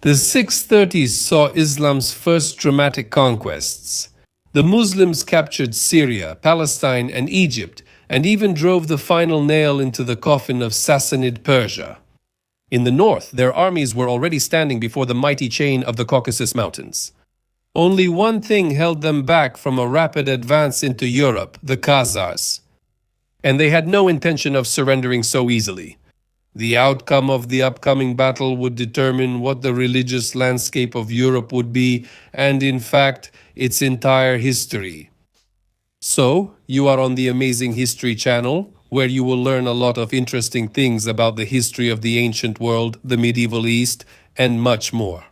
The 630s saw Islam's first dramatic conquests. The Muslims captured Syria, Palestine, and Egypt, and even drove the final nail into the coffin of Sassanid Persia. In the north, their armies were already standing before the mighty chain of the Caucasus Mountains. Only one thing held them back from a rapid advance into Europe: the Khazars. And they had no intention of surrendering so easily. The outcome of the upcoming battle would determine what the religious landscape of Europe would be, and in fact, its entire history. So, you are on the Amazing History channel, where you will learn a lot of interesting things about the history of the ancient world, the medieval East, and much more.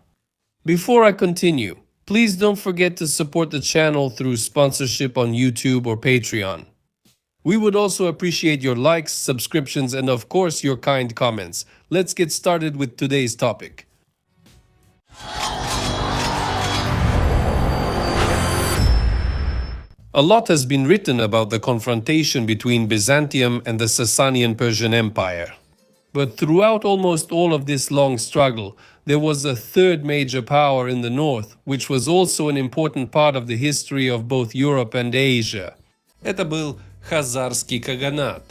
Before I continue, please don't forget to support the channel through sponsorship on YouTube or Patreon. We would also appreciate your likes, subscriptions, and of course your kind comments. Let's get started with today's topic. A lot has been written about the confrontation between Byzantium and the Sasanian Persian Empire. But throughout almost all of this long struggle, there was a third major power in the north, which was also an important part of the history of both Europe and Asia. Это был Khazarский Khaganat,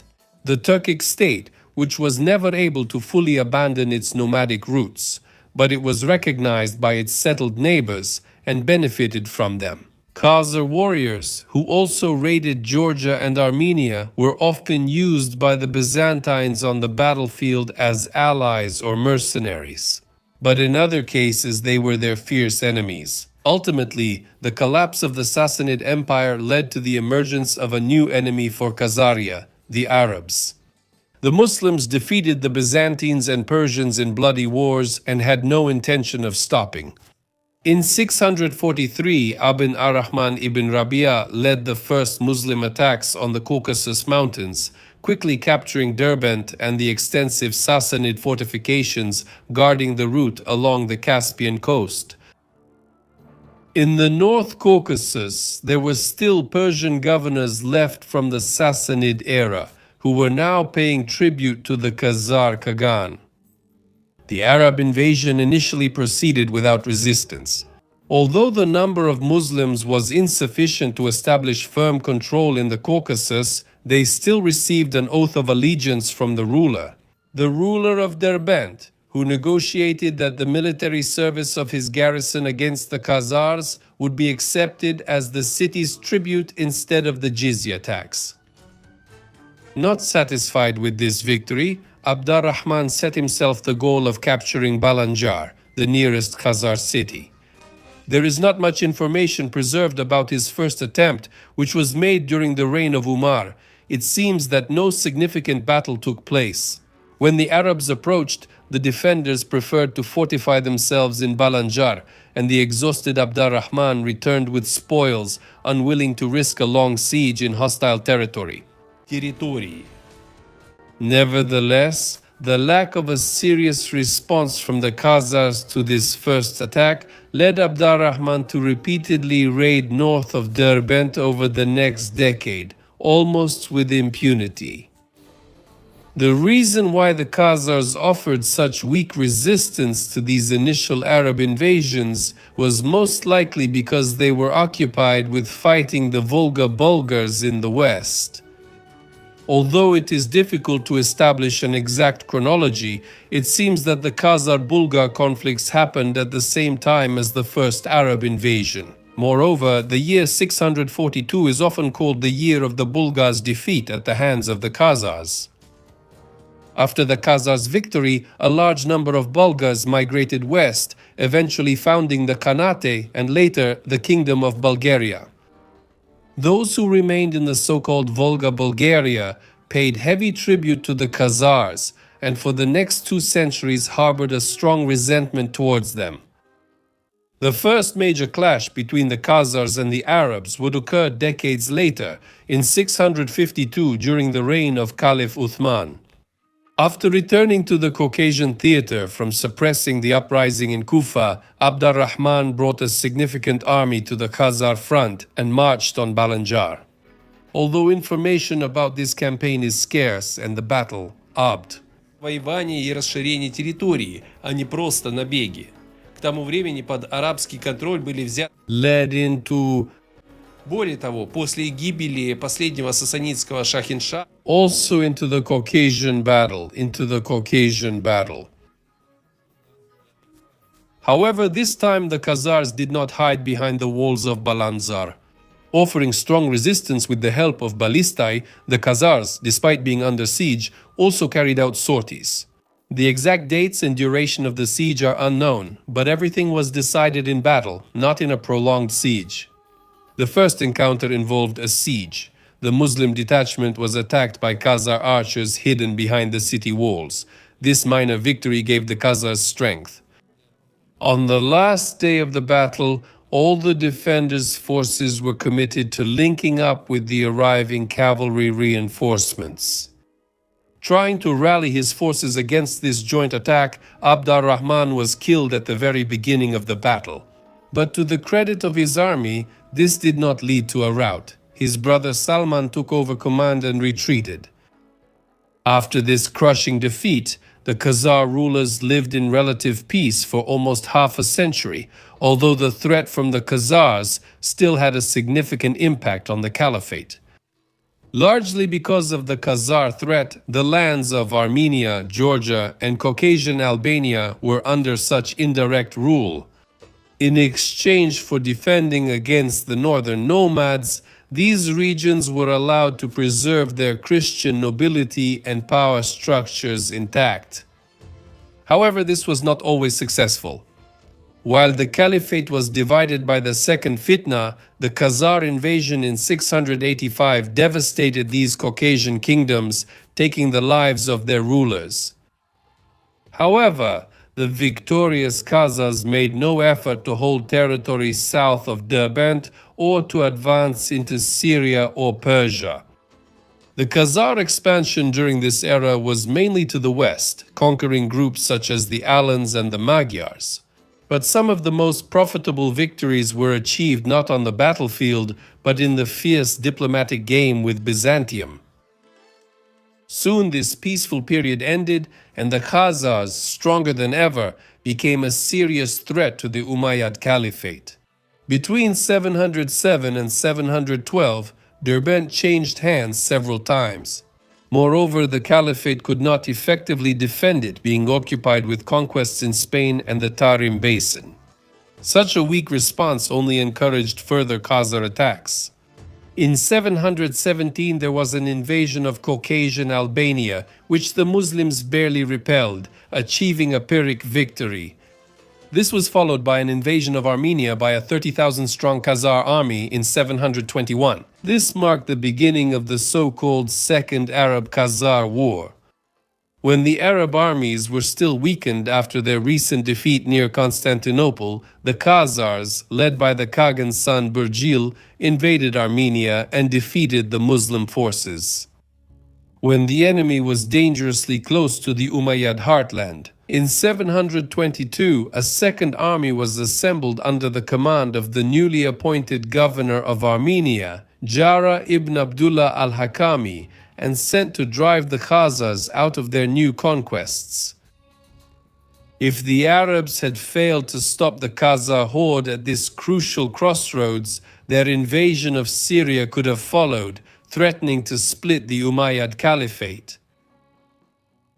the Turkic state, which was never able to fully abandon its nomadic roots, but it was recognized by its settled neighbors and benefited from them. Khazar warriors, who also raided Georgia and Armenia, were often used by the Byzantines on the battlefield as allies or mercenaries. But in other cases, they were their fierce enemies. Ultimately, the collapse of the Sassanid Empire led to the emergence of a new enemy for Khazaria, the Arabs. The Muslims defeated the Byzantines and Persians in bloody wars and had no intention of stopping. In 643, Ibn ar-Rahman ibn Rabia led the first Muslim attacks on the Caucasus Mountains, quickly capturing Derbent and the extensive Sassanid fortifications guarding the route along the Caspian coast. In the North Caucasus, there were still Persian governors left from the Sassanid era, who were now paying tribute to the Khazar Khagan. The Arab invasion initially proceeded without resistance. Although the number of Muslims was insufficient to establish firm control in the Caucasus, they still received an oath of allegiance from the ruler of Derbent, who negotiated that the military service of his garrison against the Khazars would be accepted as the city's tribute instead of the jizya tax. Not satisfied with this victory, Abd ar-Rahman set himself the goal of capturing Balanjar, the nearest Khazar city. There is not much information preserved about his first attempt, which was made during the reign of Umar. It seems that no significant battle took place. When the Arabs approached, the defenders preferred to fortify themselves in Balanjar, and the exhausted Abd ar-Rahman returned with spoils, unwilling to risk a long siege in hostile territory. Nevertheless, the lack of a serious response from the Khazars to this first attack led Abd ar-Rahman to repeatedly raid north of Derbent over the next decade, almost with impunity. The reason why the Khazars offered such weak resistance to these initial Arab invasions was most likely because they were occupied with fighting the Volga Bulgars in the west. Although it is difficult to establish an exact chronology, it seems that the Khazar-Bulgar conflicts happened at the same time as the first Arab invasion. Moreover, the year 642 is often called the year of the Bulgars' defeat at the hands of the Khazars. After the Khazars' victory, a large number of Bulgars migrated west, eventually founding the Khanate and later the Kingdom of Bulgaria. Those who remained in the so-called Volga Bulgaria paid heavy tribute to the Khazars and for the next 2 centuries harbored a strong resentment towards them. The first major clash between the Khazars and the Arabs would occur decades later, in 652 during the reign of Caliph Uthman. After returning to the Caucasian theater from suppressing the uprising in Kufa, Abd ar-Rahman brought a significant army to the Khazar front and marched on Balanjar. Although information about this campaign is scarce and the battle, Abd. Воевание и расширение территории, а не просто набеги. К тому времени под арабский контроль были взяты, led into. Более того, после гибели последнего сасанидского шахинша, also into the Caucasian battle. However, this time the Khazars did not hide behind the walls of Balanzar. Offering strong resistance with the help of ballistae, the Khazars, despite being under siege, also carried out sorties. The exact dates and duration of the siege are unknown, but everything was decided in battle, not in a prolonged siege. The first encounter involved a siege. The Muslim detachment was attacked by Khazar archers hidden behind the city walls. This minor victory gave the Khazars strength. On the last day of the battle, all the defenders' forces were committed to linking up with the arriving cavalry reinforcements. Trying to rally his forces against this joint attack, Abd ar-Rahman was killed at the very beginning of the battle. But to the credit of his army, this did not lead to a rout. His brother Salman took over command and retreated. After this crushing defeat, the Khazar rulers lived in relative peace for almost half a century, although the threat from the Khazars still had a significant impact on the caliphate. Largely because of the Khazar threat, the lands of Armenia, Georgia, and Caucasian Albania were under such indirect rule. In exchange for defending against the northern nomads, these regions were allowed to preserve their Christian nobility and power structures intact. However, this was not always successful. While the caliphate was divided by the second fitna, the Khazar invasion in 685 devastated these Caucasian kingdoms, taking the lives of their rulers. However, the victorious Khazars made no effort to hold territory south of Derbent or to advance into Syria or Persia. The Khazar expansion during this era was mainly to the west, conquering groups such as the Alans and the Magyars. But some of the most profitable victories were achieved not on the battlefield, but in the fierce diplomatic game with Byzantium. Soon this peaceful period ended, and the Khazars, stronger than ever, became a serious threat to the Umayyad Caliphate. Between 707 and 712, Derbent changed hands several times. Moreover, the Caliphate could not effectively defend it, being occupied with conquests in Spain and the Tarim Basin. Such a weak response only encouraged further Khazar attacks. In 717, there was an invasion of Caucasian Albania, which the Muslims barely repelled, achieving a Pyrrhic victory. This was followed by an invasion of Armenia by a 30,000-strong Khazar army in 721. This marked the beginning of the so-called Second Arab-Khazar War. When the Arab armies were still weakened after their recent defeat near Constantinople, the Khazars, led by the Khagan's son Burjil, invaded Armenia and defeated the Muslim forces. When the enemy was dangerously close to the Umayyad heartland, in 722, a second army was assembled under the command of the newly appointed governor of Armenia, Jara ibn Abdullah al-Hakami, and sent to drive the Khazars out of their new conquests. If the Arabs had failed to stop the Khazar horde at this crucial crossroads, their invasion of Syria could have followed, threatening to split the Umayyad Caliphate.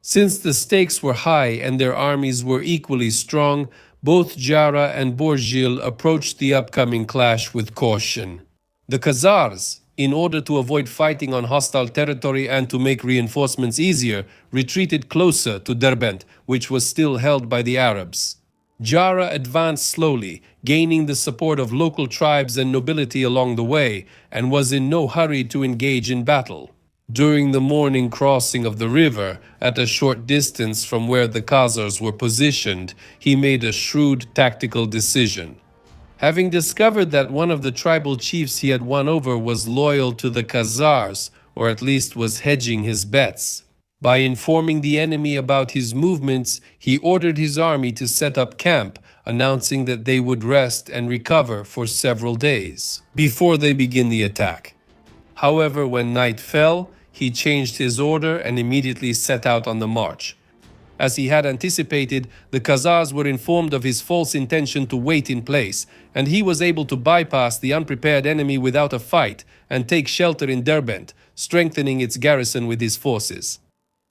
Since the stakes were high and their armies were equally strong, both Jara and Borjil approached the upcoming clash with caution. The Khazars, in order to avoid fighting on hostile territory and to make reinforcements easier, retreated closer to Derbent, which was still held by the Arabs. Jara advanced slowly, gaining the support of local tribes and nobility along the way, and was in no hurry to engage in battle. During the morning crossing of the river, at a short distance from where the Khazars were positioned, he made a shrewd tactical decision. Having discovered that one of the tribal chiefs he had won over was loyal to the Khazars, or at least was hedging his bets, by informing the enemy about his movements, he ordered his army to set up camp, announcing that they would rest and recover for several days before they begin the attack. However, when night fell, he changed his order and immediately set out on the march. As he had anticipated, the Khazars were informed of his false intention to wait in place, and he was able to bypass the unprepared enemy without a fight and take shelter in Derbent, strengthening its garrison with his forces.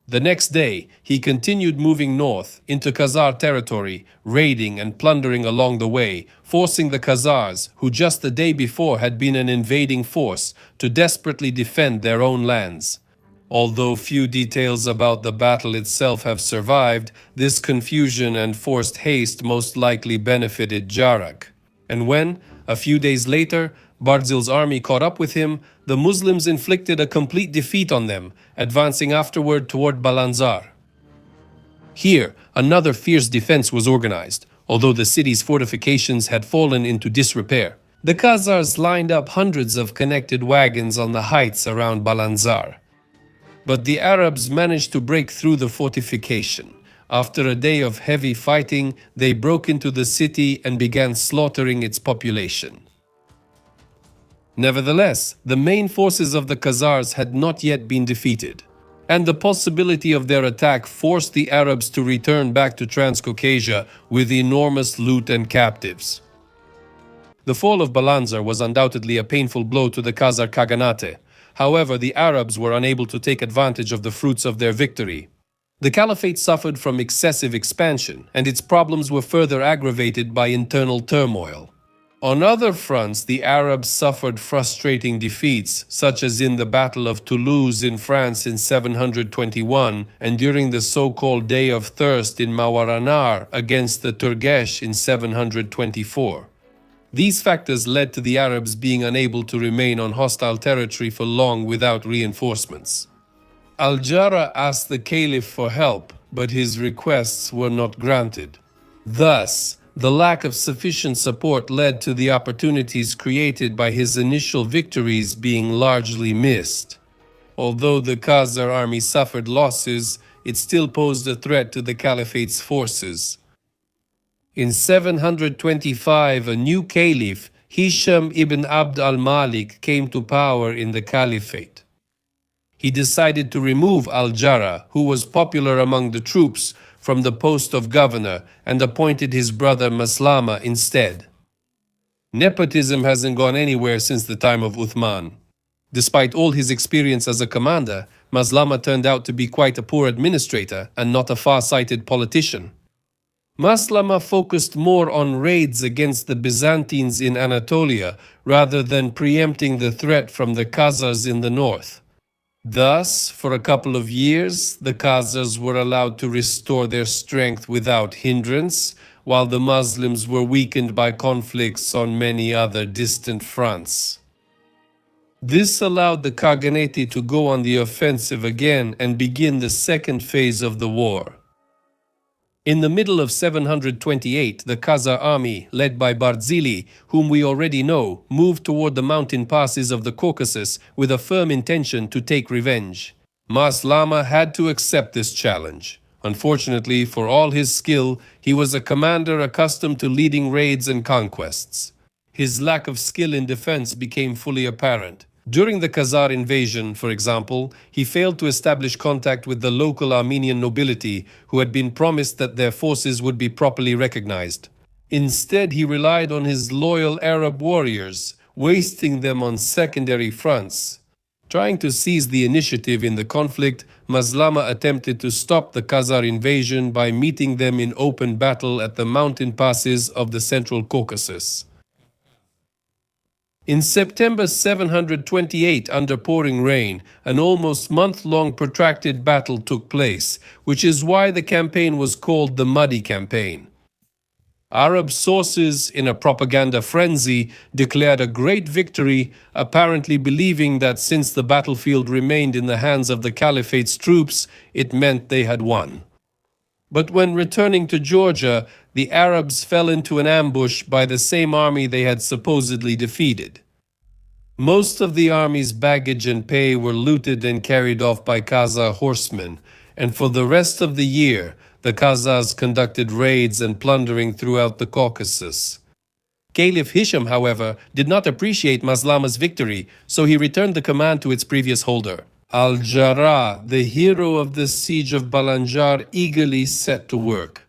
The next day, he continued moving north into Khazar territory, raiding and plundering along the way, forcing the Khazars, who just the day before had been an invading force, to desperately defend their own lands. Although few details about the battle itself have survived, this confusion and forced haste most likely benefited Jarak. And when, a few days later, Barzil's army caught up with him, the Muslims inflicted a complete defeat on them, advancing afterward toward Balanzar. Here, another fierce defense was organized, although the city's fortifications had fallen into disrepair. The Khazars lined up hundreds of connected wagons on the heights around Balanzar. But the Arabs managed to break through the fortification. After a day of heavy fighting, they broke into the city and began slaughtering its population. Nevertheless, the main forces of the Khazars had not yet been defeated, and the possibility of their attack forced the Arabs to return back to Transcaucasia with enormous loot and captives. The fall of Balanzar was undoubtedly a painful blow to the Khazar Khaganate. However, the Arabs were unable to take advantage of the fruits of their victory. The Caliphate suffered from excessive expansion, and its problems were further aggravated by internal turmoil. On other fronts, the Arabs suffered frustrating defeats, such as in the Battle of Toulouse in France in 721 and during the so-called Day of Thirst in Mawaranar against the Turgesh in 724. These factors led to the Arabs being unable to remain on hostile territory for long without reinforcements. Al-Jarrah asked the Caliph for help, but his requests were not granted. Thus, the lack of sufficient support led to the opportunities created by his initial victories being largely missed. Although the Khazar army suffered losses, it still posed a threat to the Caliphate's forces. In 725, a new caliph, Hisham ibn Abd al-Malik, came to power in the Caliphate. He decided to remove Al-Jarrah, who was popular among the troops, from the post of governor and appointed his brother Maslama instead. Nepotism hasn't gone anywhere since the time of Uthman. Despite all his experience as a commander, Maslama turned out to be quite a poor administrator and not a far-sighted politician. Maslama focused more on raids against the Byzantines in Anatolia rather than preempting the threat from the Khazars in the north. Thus, for a couple of years, the Khazars were allowed to restore their strength without hindrance, while the Muslims were weakened by conflicts on many other distant fronts. This allowed the Khaganate to go on the offensive again and begin the second phase of the war. In the middle of 728, the Khazar army, led by Barzili, whom we already know, moved toward the mountain passes of the Caucasus with a firm intention to take revenge. Maslama had to accept this challenge. Unfortunately, for all his skill, he was a commander accustomed to leading raids and conquests. His lack of skill in defense became fully apparent. During the Khazar invasion, for example, he failed to establish contact with the local Armenian nobility who had been promised that their forces would be properly recognized. Instead, he relied on his loyal Arab warriors, wasting them on secondary fronts. Trying to seize the initiative in the conflict, Maslama attempted to stop the Khazar invasion by meeting them in open battle at the mountain passes of the Central Caucasus. In September 728, under pouring rain, an almost month-long protracted battle took place, which is why the campaign was called the Muddy Campaign. Arab sources, in a propaganda frenzy, declared a great victory, apparently believing that since the battlefield remained in the hands of the Caliphate's troops, it meant they had won. But when returning to Georgia, the Arabs fell into an ambush by the same army they had supposedly defeated. Most of the army's baggage and pay were looted and carried off by Khazar horsemen, and for the rest of the year, the Khazars conducted raids and plundering throughout the Caucasus. Caliph Hisham, however, did not appreciate Maslama's victory, so he returned the command to its previous holder. Al-Jarrah, the hero of the siege of Balanjar, eagerly set to work.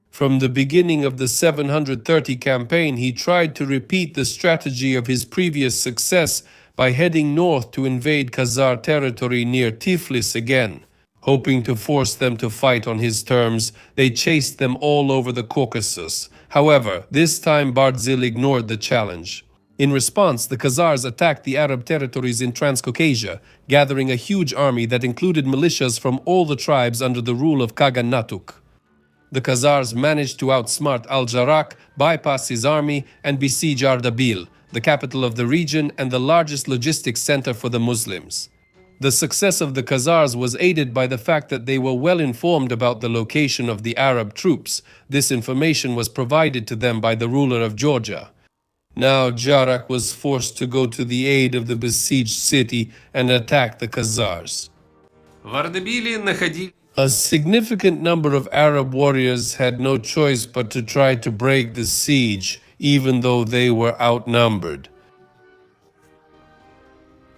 From the beginning of the 730 campaign, he tried to repeat the strategy of his previous success by heading north to invade Khazar territory near Tiflis again. Hoping to force them to fight on his terms, they chased them all over the Caucasus. However, this time Bardzil ignored the challenge. In response, the Khazars attacked the Arab territories in Transcaucasia, gathering a huge army that included militias from all the tribes under the rule of Kagan Natuk. The Khazars managed to outsmart Al-Jarrah, bypass his army, and besiege Ardabil, the capital of the region and the largest logistics center for the Muslims. The success of the Khazars was aided by the fact that they were well informed about the location of the Arab troops. This information was provided to them by the ruler of Georgia. Now Jarrah was forced to go to the aid of the besieged city and attack the Khazars. A significant number of Arab warriors had no choice but to try to break the siege, even though they were outnumbered.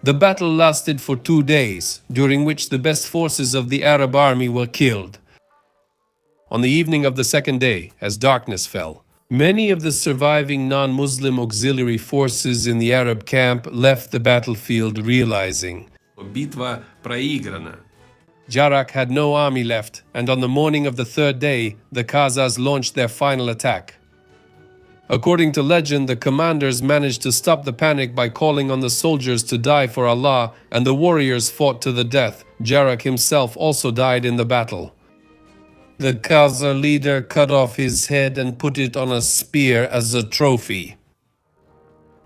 The battle lasted for 2 days, during which the best forces of the Arab army were killed. On the evening of the second day, as darkness fell, many of the surviving non-Muslim auxiliary forces in the Arab camp left the battlefield realizing Битва проиграна. Jarrah had no army left, and on the morning of the third day, the Khazars launched their final attack. According to legend, the commanders managed to stop the panic by calling on the soldiers to die for Allah, and the warriors fought to the death. Jarrah himself also died in the battle. The Khazar leader cut off his head and put it on a spear as a trophy.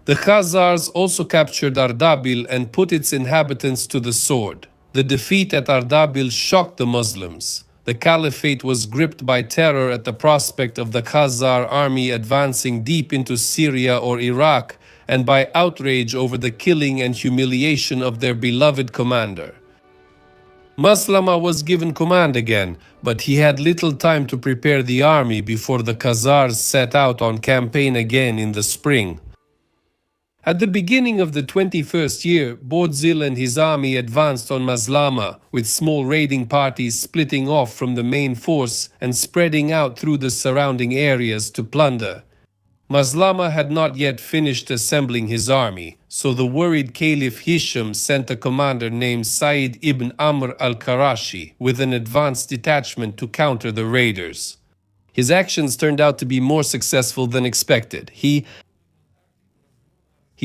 The Khazars also captured Ardabil and put its inhabitants to the sword. The defeat at Ardabil shocked the Muslims. The caliphate was gripped by terror at the prospect of the Khazar army advancing deep into Syria or Iraq, and by outrage over the killing and humiliation of their beloved commander. Maslama was given command again, but he had little time to prepare the army before the Khazars set out on campaign again in the spring. At the beginning of the 21st year, Bordzil and his army advanced on Maslama, with small raiding parties splitting off from the main force and spreading out through the surrounding areas to plunder. Maslama had not yet finished assembling his army, so the worried Caliph Hisham sent a commander named Said ibn Amr al-Qarashi with an advanced detachment to counter the raiders. His actions turned out to be more successful than expected. He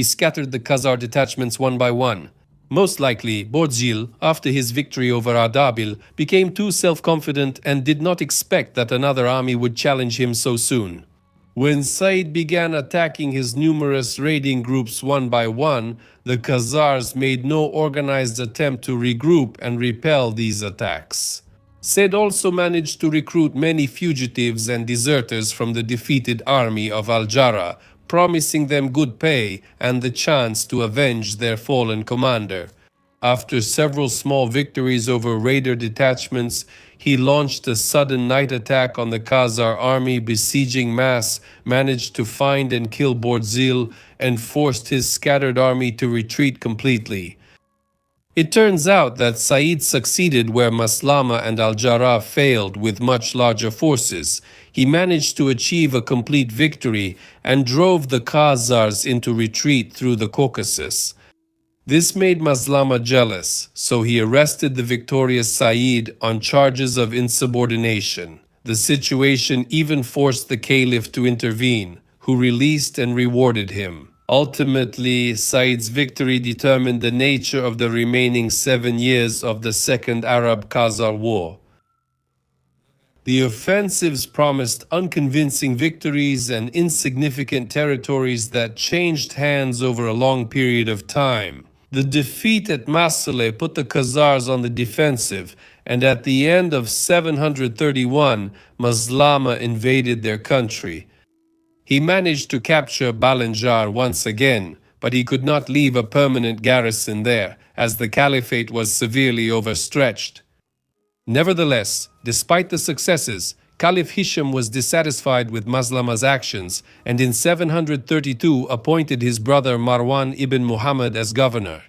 scattered the Khazar detachments one by one. Most likely, Bordzil, after his victory over Ardabil, became too self-confident and did not expect that another army would challenge him so soon. When Said began attacking his numerous raiding groups one by one, the Khazars made no organized attempt to regroup and repel these attacks. Said also managed to recruit many fugitives and deserters from the defeated army of Al-Jarrah, promising them good pay and the chance to avenge their fallen commander. After several small victories over raider detachments, he launched a sudden night attack on the Khazar army besieging Mas, managed to find and kill Bordzil, and forced his scattered army to retreat completely. It turns out that Said succeeded where Maslama and Al-Jarrah failed with much larger forces. He managed to achieve a complete victory and drove the Khazars into retreat through the Caucasus. This made Maslama jealous, so he arrested the victorious Said on charges of insubordination. The situation even forced the Caliph to intervene, who released and rewarded him. Ultimately, Said's victory determined the nature of the remaining 7 years of the Second Arab-Khazar War. The offensives promised unconvincing victories and insignificant territories that changed hands over a long period of time. The defeat at Masale put the Khazars on the defensive, and at the end of 731, Maslama invaded their country. He managed to capture Balanjar once again, but he could not leave a permanent garrison there, as the caliphate was severely overstretched. Nevertheless, despite the successes, Caliph Hisham was dissatisfied with Maslama's actions, and in 732 appointed his brother Marwan ibn Muhammad as governor.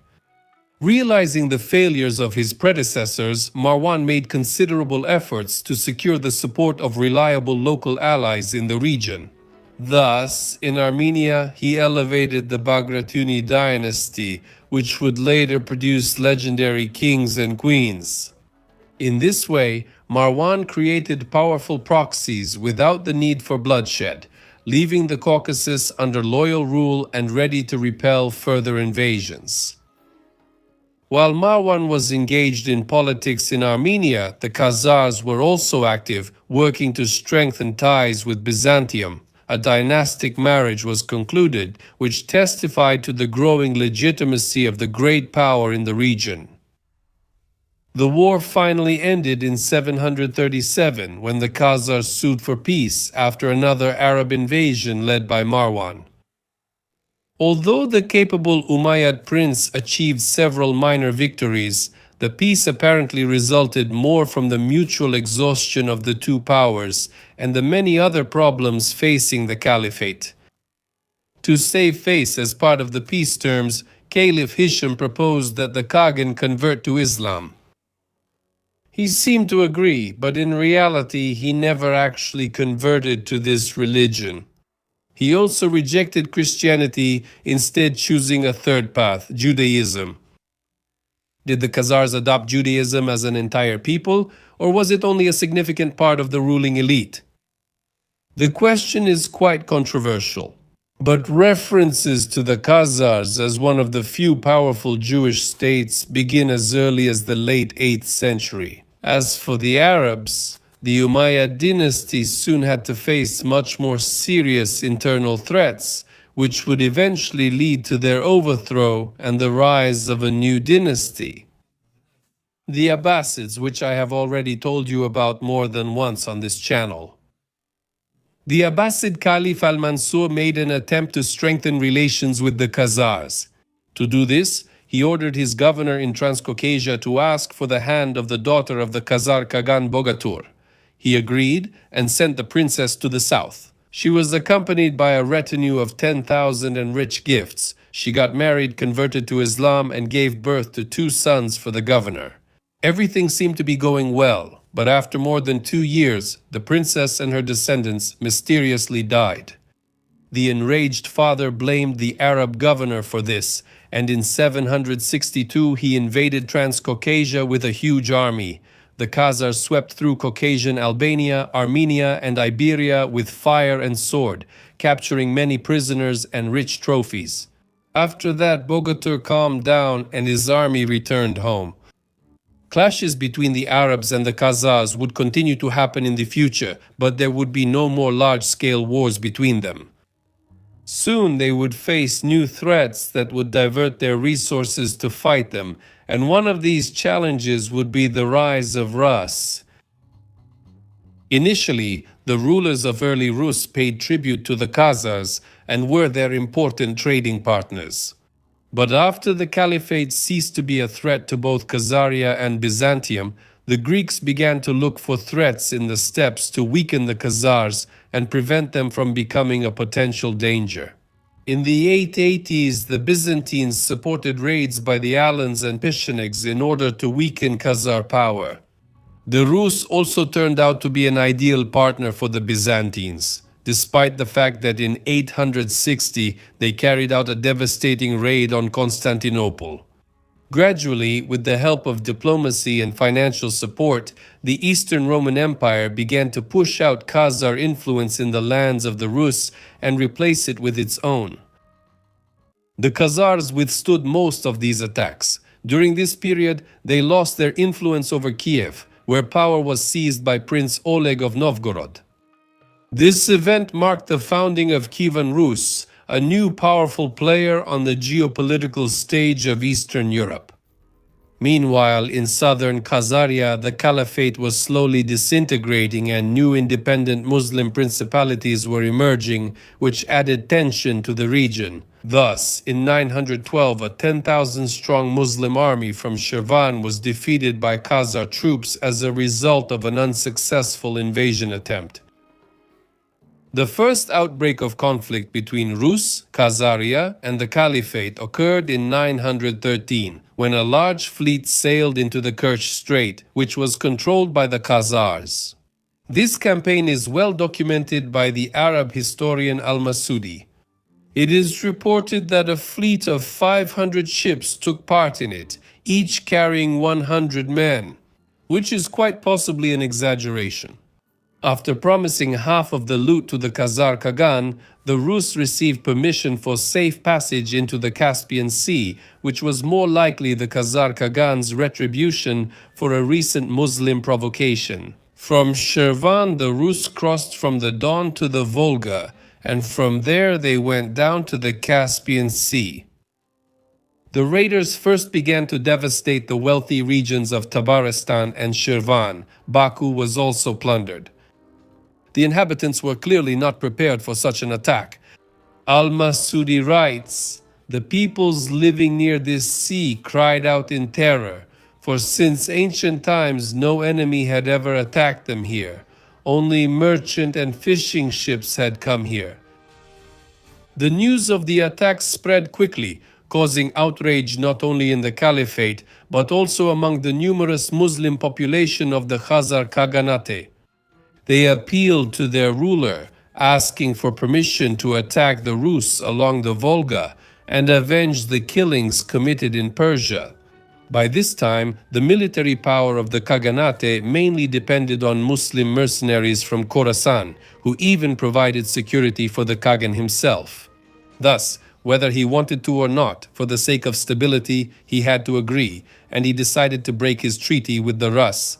Realizing the failures of his predecessors, Marwan made considerable efforts to secure the support of reliable local allies in the region. Thus, in Armenia, he elevated the Bagratuni dynasty, which would later produce legendary kings and queens. In this way, Marwan created powerful proxies without the need for bloodshed, leaving the Caucasus under loyal rule and ready to repel further invasions. While Marwan was engaged in politics in Armenia, the Khazars were also active, working to strengthen ties with Byzantium. A dynastic marriage was concluded, which testified to the growing legitimacy of the great power in the region. The war finally ended in 737 when the Khazars sued for peace after another Arab invasion led by Marwan. Although the capable Umayyad prince achieved several minor victories, the peace apparently resulted more from the mutual exhaustion of the two powers and the many other problems facing the caliphate. To save face as part of the peace terms, Caliph Hisham proposed that the Khagan convert to Islam. He seemed to agree, but in reality he never actually converted to this religion. He also rejected Christianity, instead choosing a third path, Judaism. Did the Khazars adopt Judaism as an entire people, or was it only a significant part of the ruling elite? The question is quite controversial, but references to the Khazars as one of the few powerful Jewish states begin as early as the late 8th century. As for the Arabs, the Umayyad dynasty soon had to face much more serious internal threats, which would eventually lead to their overthrow and the rise of a new dynasty. The Abbasids, which I have already told you about more than once on this channel. The Abbasid Caliph al-Mansur made an attempt to strengthen relations with the Khazars. To do this, he ordered his governor in Transcaucasia to ask for the hand of the daughter of the Khazar Khagan Bogatur. He agreed and sent the princess to the south. She was accompanied by a retinue of 10,000 and rich gifts. She got married, converted to Islam, and gave birth to 2 sons for the governor. Everything seemed to be going well, but after more than 2 years, the princess and her descendants mysteriously died. The enraged father blamed the Arab governor for this, and in 762 he invaded Transcaucasia with a huge army. The Khazars swept through Caucasian Albania, Armenia, and Iberia with fire and sword, capturing many prisoners and rich trophies. After that, Bogatur calmed down and his army returned home. Clashes between the Arabs and the Khazars would continue to happen in the future, but there would be no more large-scale wars between them. Soon they would face new threats that would divert their resources to fight them, and one of these challenges would be the rise of Rus. Initially, the rulers of early Rus paid tribute to the Khazars and were their important trading partners. But after the caliphate ceased to be a threat to both Khazaria and Byzantium, the Greeks began to look for threats in the steppes to weaken the Khazars and prevent them from becoming a potential danger. In the 880s, the Byzantines supported raids by the Alans and Pechenegs in order to weaken Khazar power. The Rus also turned out to be an ideal partner for the Byzantines, despite the fact that in 860 they carried out a devastating raid on Constantinople. Gradually, with the help of diplomacy and financial support, the Eastern Roman Empire began to push out Khazar influence in the lands of the Rus and replace it with its own. The Khazars withstood most of these attacks. During this period, they lost their influence over Kiev, where power was seized by Prince Oleg of Novgorod. This event marked the founding of Kievan Rus, a new powerful player on the geopolitical stage of Eastern Europe. Meanwhile, in southern Khazaria, the caliphate was slowly disintegrating and new independent Muslim principalities were emerging, which added tension to the region. Thus, in 912, a 10,000-strong Muslim army from Shirvan was defeated by Khazar troops as a result of an unsuccessful invasion attempt. The first outbreak of conflict between Rus, Khazaria, and the Caliphate occurred in 913, when a large fleet sailed into the Kerch Strait, which was controlled by the Khazars. This campaign is well documented by the Arab historian al-Masudi. It is reported that a fleet of 500 ships took part in it, each carrying 100 men, which is quite possibly an exaggeration. After promising half of the loot to the Khazar Khagan, the Rus received permission for safe passage into the Caspian Sea, which was more likely the Khazar Khagan's retribution for a recent Muslim provocation. From Shirvan, the Rus crossed from the Don to the Volga, and from there they went down to the Caspian Sea. The raiders first began to devastate the wealthy regions of Tabaristan and Shirvan. Baku was also plundered. The inhabitants were clearly not prepared for such an attack. Al-Masudi writes, "The peoples living near this sea cried out in terror, for since ancient times no enemy had ever attacked them here. Only merchant and fishing ships had come here." The news of the attack spread quickly, causing outrage not only in the Caliphate, but also among the numerous Muslim population of the Khazar Khaganate. They appealed to their ruler, asking for permission to attack the Rus along the Volga and avenge the killings committed in Persia. By this time, the military power of the Khaganate mainly depended on Muslim mercenaries from Khorasan, who even provided security for the Khagan himself. Thus, whether he wanted to or not, for the sake of stability, he had to agree, and he decided to break his treaty with the Rus.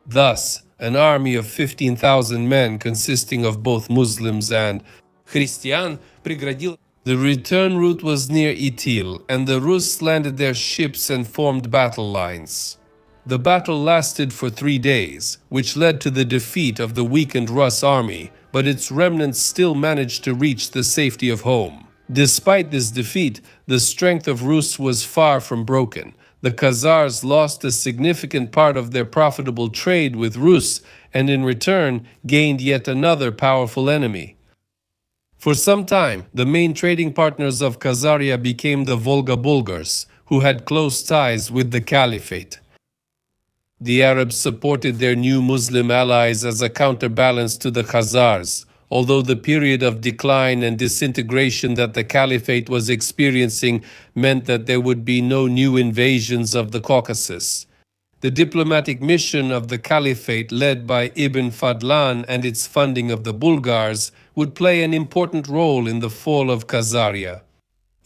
Thus, an army of 15,000 men consisting of both Muslims and Christian преградил. The return route was near Itil, and the Rus landed their ships and formed battle lines. The battle lasted for 3 days, which led to the defeat of the weakened Rus army, but its remnants still managed to reach the safety of home. Despite this defeat, the strength of Rus was far from broken. The Khazars lost a significant part of their profitable trade with Rus and in return gained yet another powerful enemy. For some time, the main trading partners of Khazaria became the Volga Bulgars, who had close ties with the Caliphate. The Arabs supported their new Muslim allies as a counterbalance to the Khazars, although the period of decline and disintegration that the Caliphate was experiencing meant that there would be no new invasions of the Caucasus. The diplomatic mission of the Caliphate, led by Ibn Fadlan and its funding of the Bulgars, would play an important role in the fall of Khazaria.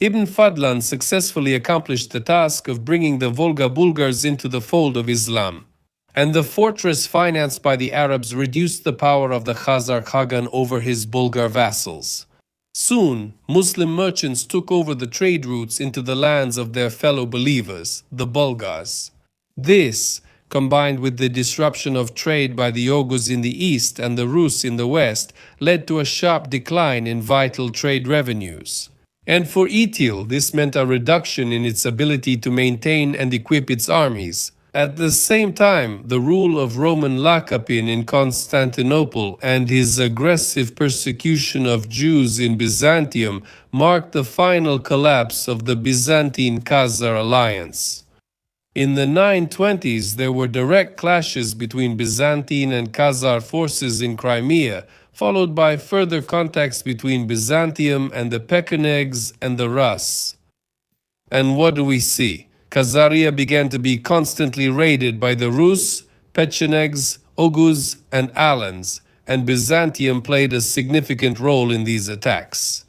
Ibn Fadlan successfully accomplished the task of bringing the Volga Bulgars into the fold of Islam, and the fortress financed by the Arabs reduced the power of the Khazar Khagan over his Bulgar vassals. Soon, Muslim merchants took over the trade routes into the lands of their fellow believers, the Bulgars. This, combined with the disruption of trade by the Oghuz in the east and the Rus in the west, led to a sharp decline in vital trade revenues. And for Itil, this meant a reduction in its ability to maintain and equip its armies. At the same time, the rule of Roman Lacapin in Constantinople and his aggressive persecution of Jews in Byzantium marked the final collapse of the Byzantine-Khazar alliance. In the 920s, there were direct clashes between Byzantine and Khazar forces in Crimea, followed by further contacts between Byzantium and the Pechenegs and the Rus. And what do we see? Khazaria began to be constantly raided by the Rus, Pechenegs, Oghuz, and Alans, and Byzantium played a significant role in these attacks.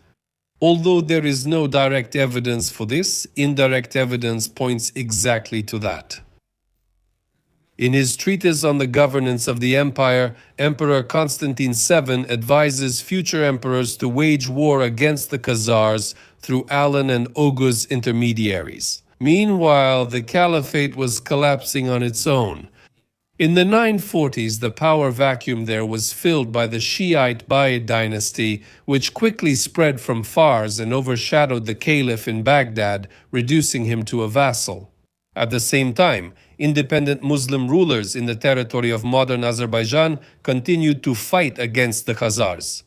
Although there is no direct evidence for this, indirect evidence points exactly to that. In his treatise on the governance of the empire, Emperor Constantine VII advises future emperors to wage war against the Khazars through Alan and Oghuz intermediaries. Meanwhile, the caliphate was collapsing on its own. In the 940s, the power vacuum there was filled by the Shiite Buyid dynasty, which quickly spread from Fars and overshadowed the caliph in Baghdad, reducing him to a vassal. At the same time, independent Muslim rulers in the territory of modern Azerbaijan continued to fight against the Khazars.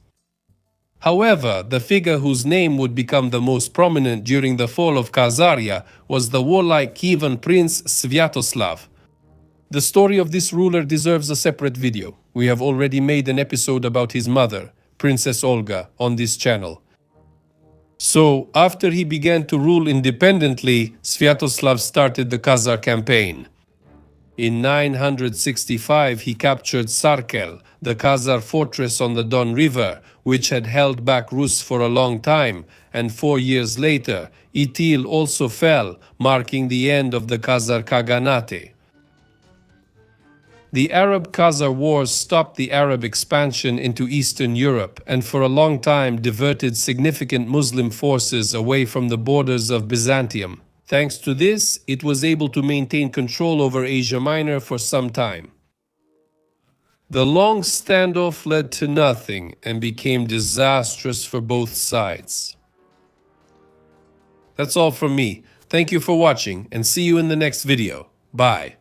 However, the figure whose name would become the most prominent during the fall of Khazaria was the warlike Kievan prince Sviatoslav. The story of this ruler deserves a separate video. We have already made an episode about his mother, Princess Olga, on this channel. So, after he began to rule independently, Sviatoslav started the Khazar campaign. In 965, he captured Sarkel, the Khazar fortress on the Don River, which had held back Rus for a long time, and 4 years later, Itil also fell, marking the end of the Khazar Khaganate. The Arab-Khazar wars stopped the Arab expansion into Eastern Europe and for a long time diverted significant Muslim forces away from the borders of Byzantium. Thanks to this, it was able to maintain control over Asia Minor for some time. The long standoff led to nothing and became disastrous for both sides. That's all from me. Thank you for watching and see you in the next video. Bye.